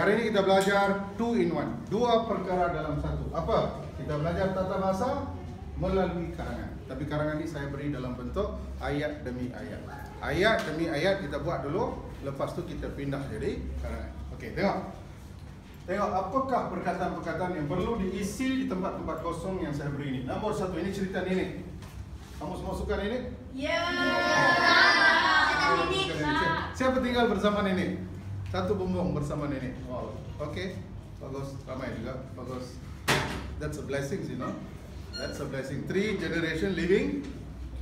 hari ini kita belajar 2 in 1. Dua perkara dalam satu. Apa? Kita belajar tata bahasa melalui karangan. Tapi karangan ini saya beri dalam bentuk ayat demi ayat. Ayat demi ayat kita buat dulu. Lepas tu kita pindah jadi karangan. Okey, tengok. Tengok apakah perkataan-perkataan yang perlu diisi di tempat-tempat kosong yang saya beri ini. Nombor 1, ini cerita nenek. Kamu semua suka nenek? Ya. Siapa tinggal bersama nenek? Satu bumbung bersama nenek. Wow. Okey. Bagus. Ramai juga. Bagus. That's a blessing, you know. That's a blessing. 3 generation living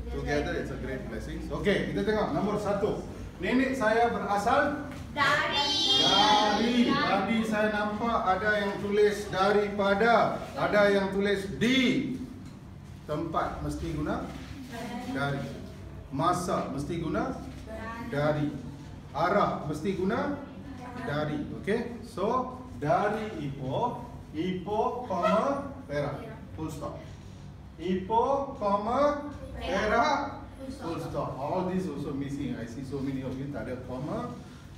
together. It's a great blessing. Okey, kita tengok nombor 1. Nenek saya berasal dari. Tadi saya nampak ada yang tulis daripada, ada yang tulis di. Tempat mesti guna dari. Masa mesti guna dari. Arah mesti guna dari. Okey. So dari Ipoh, Perak, full stop. Ipoh, Perak, full stop. All this also missing. I see so many of you tak ada comma.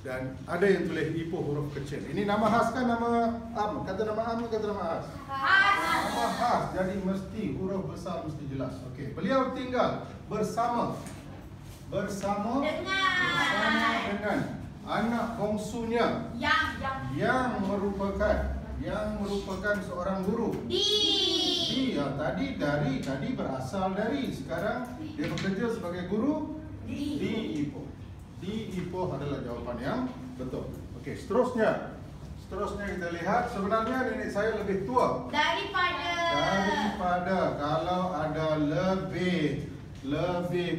Dan ada yang tulis Ipoh huruf kecil. Ini nama khas kan nama am? Kata nama am, kata nama khas? Nama khas. Jadi mesti huruf besar mesti jelas. Okey. Beliau tinggal bersama dengan anak bongsunya yang merupakan seorang guru. Ya, tadi berasal dari. Sekarang dia bekerja sebagai guru di Ipoh. Di Ipoh adalah jawapan yang betul. Okey, seterusnya kita lihat sebenarnya nenek saya lebih tua daripada. Kalau ada lebih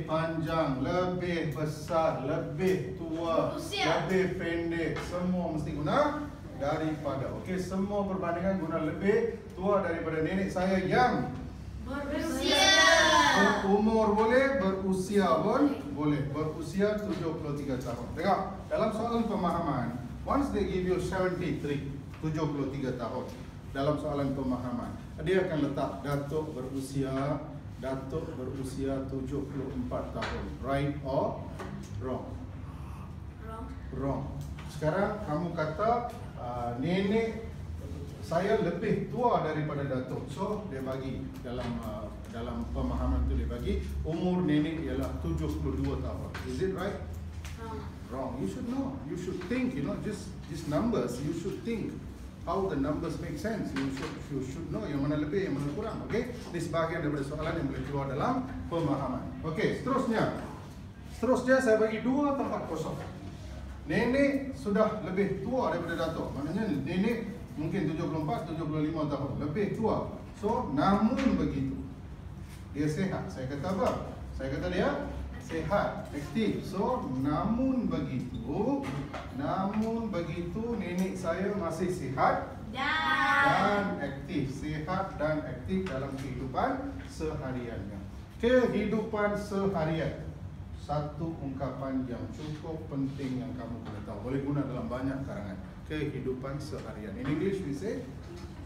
panjang, lebih besar, lebih tua, lebih pendek, semua mesti guna daripada. Okey, semua perbandingan guna lebih tua daripada. Nenek saya yang berumur boleh, berusia pun boleh. Berusia 73 tahun. Tengok, dalam soalan pemahaman, once they give you 73 tahun dalam soalan pemahaman, dia akan letak Datuk berusia 74 tahun. Right or wrong? Wrong. Sekarang kamu kata nenek saya lebih tua daripada Datuk. So dia bagi dalam pemahaman tu dia bagi umur nenek ialah 72 tahun. Is it right? Wrong. You should know. You should think, you know, just these numbers, you should think how the numbers make sense. You should know yang mana lebih, yang mana kurang. Okey? Ini sebahagian daripada soalan yang boleh keluar dalam pemahaman. Okey, seterusnya saya bagi 2 tempat kosong. Nenek sudah lebih tua daripada Datuk. Maknanya nenek mungkin 74, 75 tahun, lebih tua. So, namun begitu, dia sehat. Saya kata apa? Saya kata dia sehat, aktif. So, namun begitu nenek saya masih sehat dan aktif. Sehat dan aktif dalam kehidupan sehariannya. Kehidupan seharian. Satu ungkapan yang cukup penting yang kamu kena tahu. Boleh guna dalam banyak karangan. Kehidupan seharian. In English we say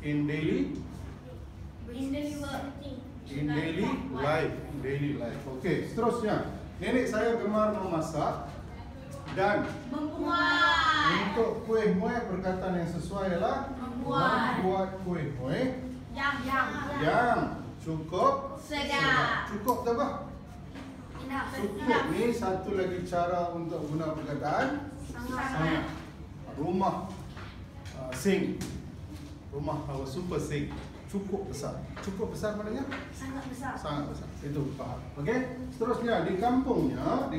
in daily life. Okey, seterusnya. Nenek saya gemar memasak dan untuk kuih muih, perkataan yang sesuai ialah membuat kuih muih yang cukup sedap. Cukup tak apa? Cukup ni satu lagi cara untuk guna perkataan sangat. Rumah sink. Rumah super sink. Cukup besar. Cukup besar maknanya? Sangat besar. Itu faham. Okey. Seterusnya di kampungnya,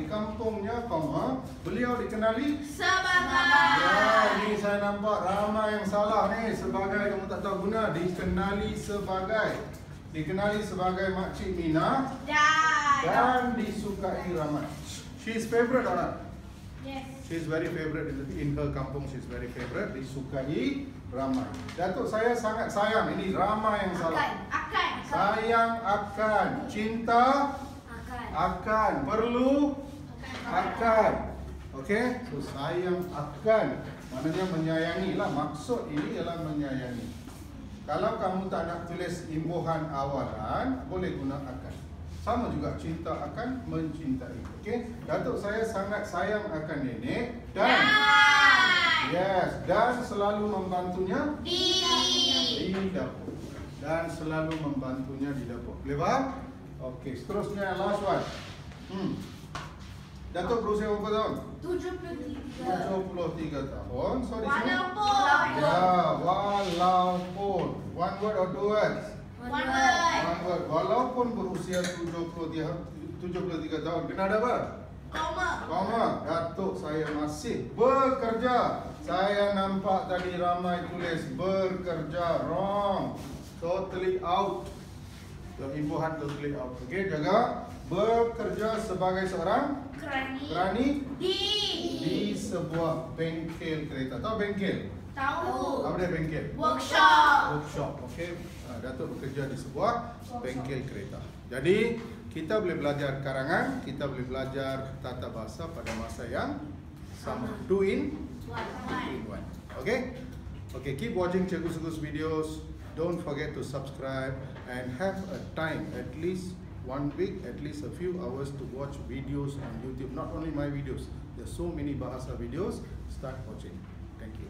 beliau dikenali sebagai. Ya, ini saya nampak ramai yang salah ni. Sebagai kamu tak tahu guna. Dikenali sebagai Makcik Mina dan disukai ramai. She is favorite or not? Yes. She is very favorite in her kampung. She is very favorite. Disukai ramai. Datuk saya sangat sayang. Ini ramai yang salah. Sayang akan, cinta akan, perlu akan. Okey? So sayang akan maknanya menyayangi lah. Maksud ini ialah menyayangi. Kalau kamu tak nak tulis imbuhan awalan, boleh guna akan. Sama juga cinta akan, mencintai. Okey? Datuk saya sangat sayang akan nenek dan Yes, dan selalu membantunya Di. di dapur. Dan selalu membantunya di dapur. Boleh faham? Okey, seterusnya last one. Datuk berusia berapa tahun? 73 tahun. So di sini. Ya, walaupun. One word or two words? One word. One word. Walaupun berusia 73 tahun. Kena ada apa? Koma. Datuk saya masih bekerja. Saya nampak tadi ramai tulis bekerja. Wrong. Totally out. So, imbuhan totally out. Okey, jaga. Bekerja sebagai seorang kerani di sebuah bengkel kereta. Tahu bengkel? Tahu. Apa dia bengkel? Workshop. Okey. Datuk bekerja di sebuah bengkel kereta. Jadi, kita boleh belajar karangan, kita boleh belajar tata bahasa pada masa yang sama. Two in one. Okay? Okay, keep watching Cikgu Sugu's videos. Don't forget to subscribe and have a time, at least 1 week, at least a few hours to watch videos on YouTube. Not only my videos, there's so many bahasa videos. Start watching. Thank you.